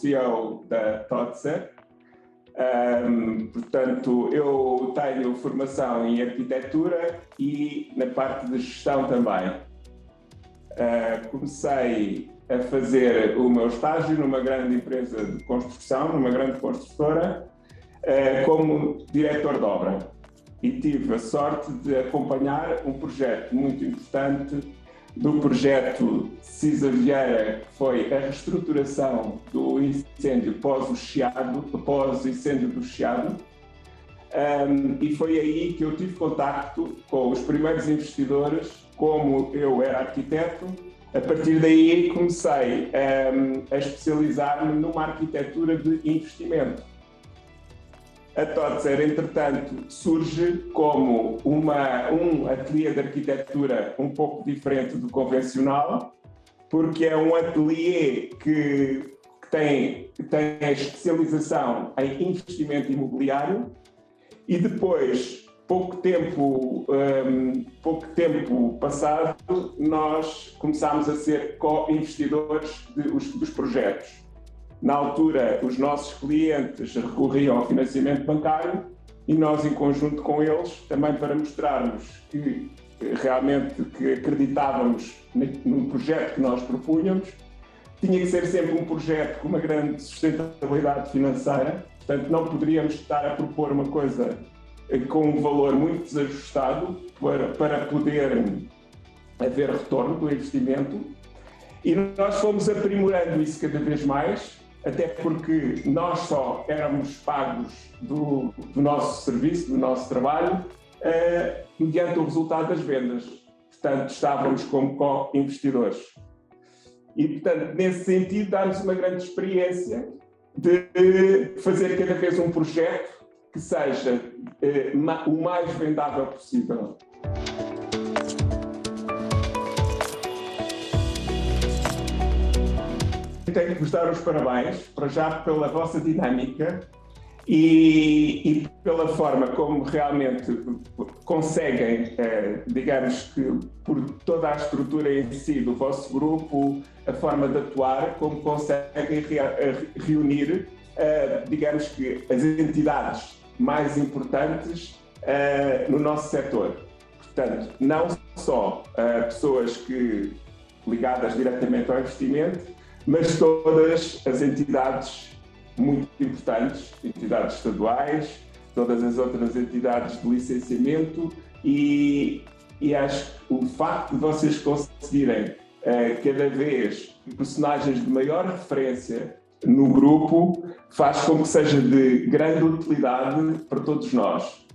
CEO da Totser. Portanto, eu tenho formação em arquitetura e na parte de gestão também. Comecei a fazer o meu estágio numa grande empresa de construção, numa grande construtora, como diretor de obra. E tive a sorte de acompanhar um projeto muito importante do projeto Cisa Vieira, que foi a reestruturação do incêndio pós-incêndio do Chiado. E foi aí que eu tive contacto com os primeiros investidores, como eu era arquiteto. A partir daí comecei a especializar-me numa arquitetura de investimento. A Totser, entretanto, surge como um ateliê de arquitetura um pouco diferente do convencional, porque é um ateliê que tem a especialização em investimento imobiliário e depois, pouco tempo passado, nós começámos a ser co-investidores dos projetos. Na altura, os nossos clientes recorriam ao financiamento bancário e nós, em conjunto com eles, também para mostrarmos que realmente acreditávamos no projeto que nós propunhamos, tinha que ser sempre um projeto com uma grande sustentabilidade financeira, portanto não poderíamos estar a propor uma coisa com um valor muito desajustado para poder haver retorno do investimento. E nós fomos aprimorando isso cada vez mais, até porque nós só éramos pagos do nosso serviço, do nosso trabalho, mediante o resultado das vendas. Portanto, estávamos como co-investidores. E, portanto, nesse sentido, dá-nos uma grande experiência de fazer cada vez um projeto que seja o mais vendável possível. Tenho que vos dar os parabéns, para já, pela vossa dinâmica e pela forma como realmente conseguem, digamos que por toda a estrutura em si do vosso grupo, a forma de atuar, como conseguem reunir, digamos que as entidades mais importantes no nosso setor. Portanto, não só pessoas ligadas diretamente ao investimento, mas todas as entidades muito importantes, entidades estaduais, todas as outras entidades de licenciamento e acho que o facto de vocês conseguirem cada vez personagens de maior referência no grupo faz com que seja de grande utilidade para todos nós.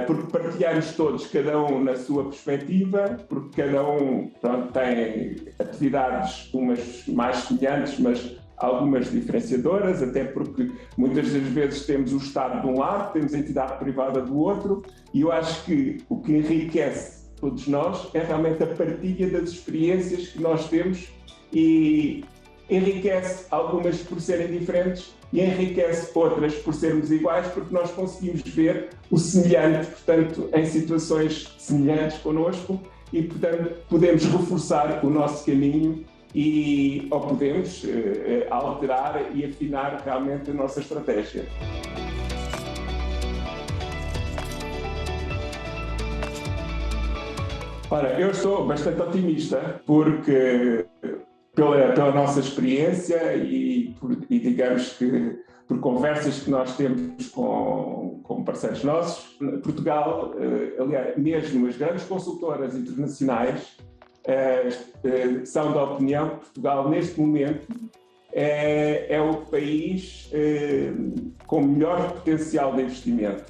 Porque partilhamos todos, cada um na sua perspectiva, porque cada um tem atividades, umas mais semelhantes, mas algumas diferenciadoras, até porque muitas das vezes temos o Estado de um lado, temos a entidade privada do outro, e eu acho que o que enriquece todos nós é realmente a partilha das experiências que nós temos e enriquece algumas por serem diferentes e enriquece outras por sermos iguais, porque nós conseguimos ver o semelhante, portanto, em situações semelhantes connosco e, portanto, podemos reforçar o nosso caminho ou podemos alterar e afinar realmente a nossa estratégia. Ora, eu estou bastante otimista porque pela nossa experiência e digamos que por conversas que nós temos com parceiros nossos, Portugal, aliás, mesmo as grandes consultoras internacionais são da opinião que Portugal, neste momento, é o país com melhor potencial de investimento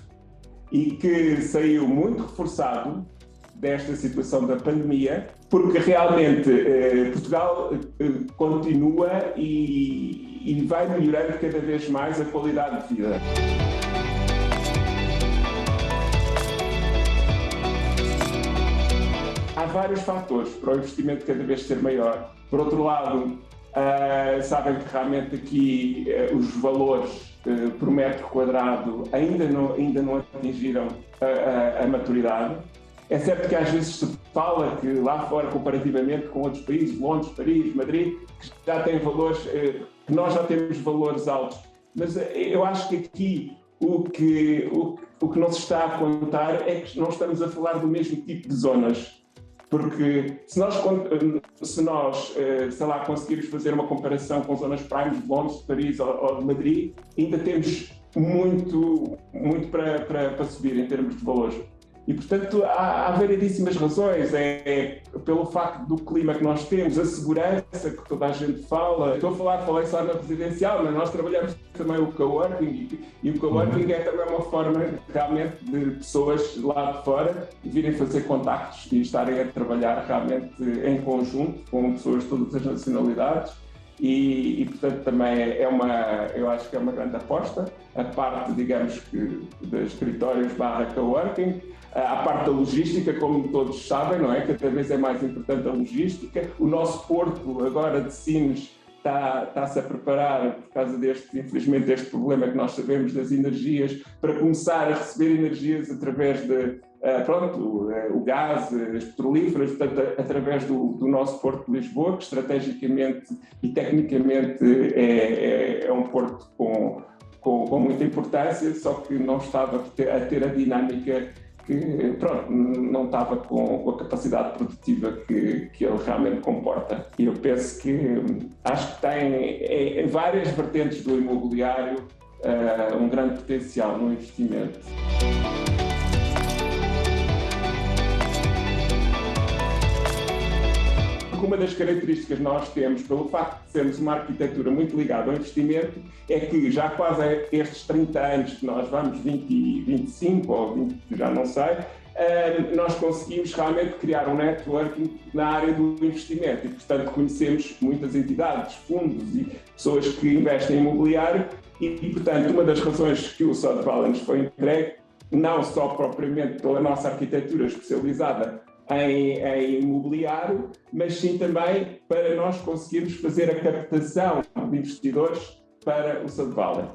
e que saiu muito reforçado desta situação da pandemia, porque realmente Portugal continua e vai melhorando cada vez mais a qualidade de vida. Há vários fatores para o investimento cada vez ser maior. Por outro lado, sabem que realmente aqui os valores por metro quadrado ainda não atingiram a maturidade. É certo que às vezes se fala que lá fora, comparativamente com outros países, Londres, Paris, Madrid, que já têm valores, que nós já temos valores altos. Mas eu acho que aqui o que não se está a contar é que não estamos a falar do mesmo tipo de zonas. Porque se nós sei lá, conseguirmos fazer uma comparação com zonas primes de Londres, de Paris ou de Madrid, ainda temos muito para subir em termos de valores. E, portanto, há variedíssimas razões. É pelo facto do clima que nós temos, a segurança que toda a gente fala. Falei só na residencial, mas nós trabalhamos também o coworking, e o coworking é também uma forma realmente de pessoas lá de fora virem fazer contactos e estarem a trabalhar realmente em conjunto com pessoas de todas as nacionalidades. E portanto, também eu acho que é uma grande aposta, a parte, digamos, de escritórios / coworking, a parte da logística, como todos sabem, não é? Cada vez é mais importante a logística. O nosso porto agora de Sines está-se a preparar, por causa infelizmente, deste problema que nós sabemos das energias, para começar a receber energias através de o gás, as petrolíferas, portanto, através do nosso Porto de Lisboa, que estrategicamente e tecnicamente é um porto com muita importância, só que não estava a ter a dinâmica que não estava com a capacidade produtiva que ele realmente comporta. E eu penso acho que tem várias vertentes do imobiliário um grande potencial no investimento. Uma das características que nós temos, pelo facto de sermos uma arquitetura muito ligada ao investimento, é que já quase a estes 30 anos que nós vamos, 25 ou 20, já não sei, nós conseguimos realmente criar um networking na área do investimento e, portanto, conhecemos muitas entidades, fundos e pessoas que investem em imobiliário e, portanto, uma das razões que o Sotheby's nos foi entregue, não só propriamente pela nossa arquitetura especializada em imobiliário, mas sim também para nós conseguirmos fazer a captação de investidores para o Sotheby's.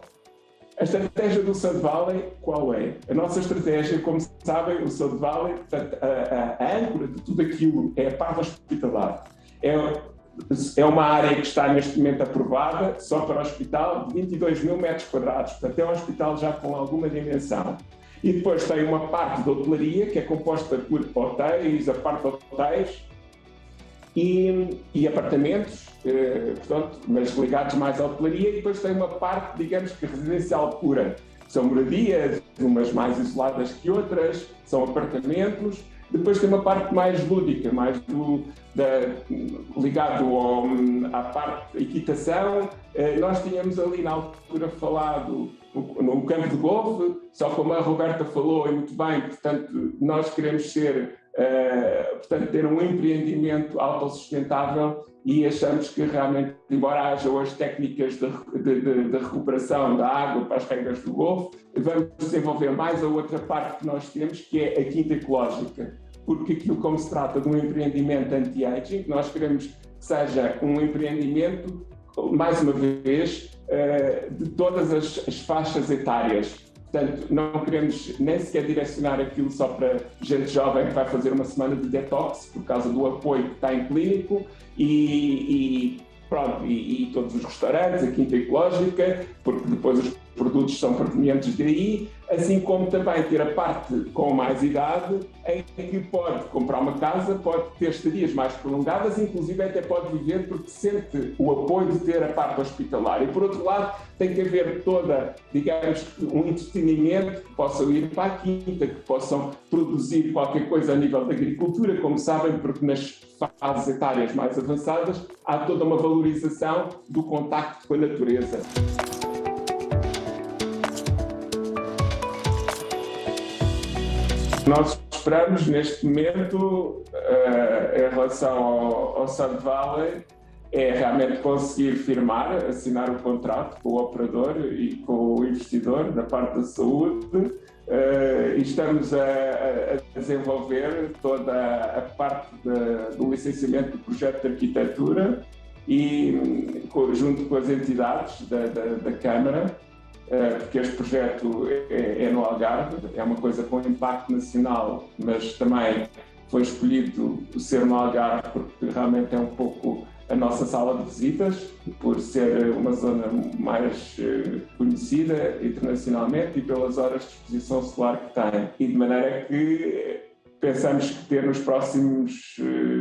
A estratégia do Sotheby's qual é? A nossa estratégia, como sabem, o Sotheby's, portanto, a âncora de tudo aquilo é a parte hospitalar. É uma área que está neste momento aprovada só para o hospital de 22 mil metros quadrados, portanto é um hospital já com alguma dimensão. E depois tem uma parte de hotelaria, que é composta por hotéis, a parte de hotéis e apartamentos, portanto, mas ligados mais à hotelaria, e depois tem uma parte, digamos que residencial pura. São moradias, umas mais isoladas que outras, são apartamentos. Depois tem uma parte mais lúdica, mais ligado à parte de equitação. Nós tínhamos ali na altura falado no campo de golfe, só como a Roberta falou e muito bem, portanto, nós queremos ter um empreendimento autossustentável e achamos que realmente, embora haja hoje técnicas de recuperação da água para as regras do golfe, vamos desenvolver mais a outra parte que nós temos, que é a quinta ecológica, porque aquilo, como se trata de um empreendimento anti-aging, nós queremos que seja um empreendimento, mais uma vez, de todas as faixas etárias. Portanto, não queremos nem sequer direcionar aquilo só para gente jovem que vai fazer uma semana de detox por causa do apoio que está em clínico e todos os restaurantes, a quinta ecológica, porque depois os produtos são provenientes daí, assim como também ter a parte com mais idade, em que pode comprar uma casa, pode ter estadias mais prolongadas, inclusive até pode viver porque sente o apoio de ter a parte hospitalar. E por outro lado, tem que haver digamos, um entretenimento que possam ir para a quinta, que possam produzir qualquer coisa a nível da agricultura, como sabem, porque nas fases etárias mais avançadas há toda uma valorização do contacto com a natureza. Nós esperamos, neste momento, em relação ao Sotheby's, é realmente conseguir firmar, assinar o contrato com o operador e com o investidor da parte da saúde. E estamos a desenvolver toda a parte do licenciamento do projeto de arquitetura e junto com as entidades da Câmara. porque este projeto é no Algarve, é uma coisa com impacto nacional, mas também foi escolhido ser no Algarve porque realmente é um pouco a nossa sala de visitas, por ser uma zona mais conhecida internacionalmente e pelas horas de exposição solar que tem. E de maneira que pensamos que ter nos próximos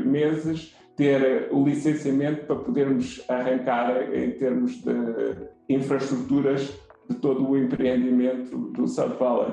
meses ter o licenciamento para podermos arrancar em termos de infraestruturas de todo o empreendimento do South Valley.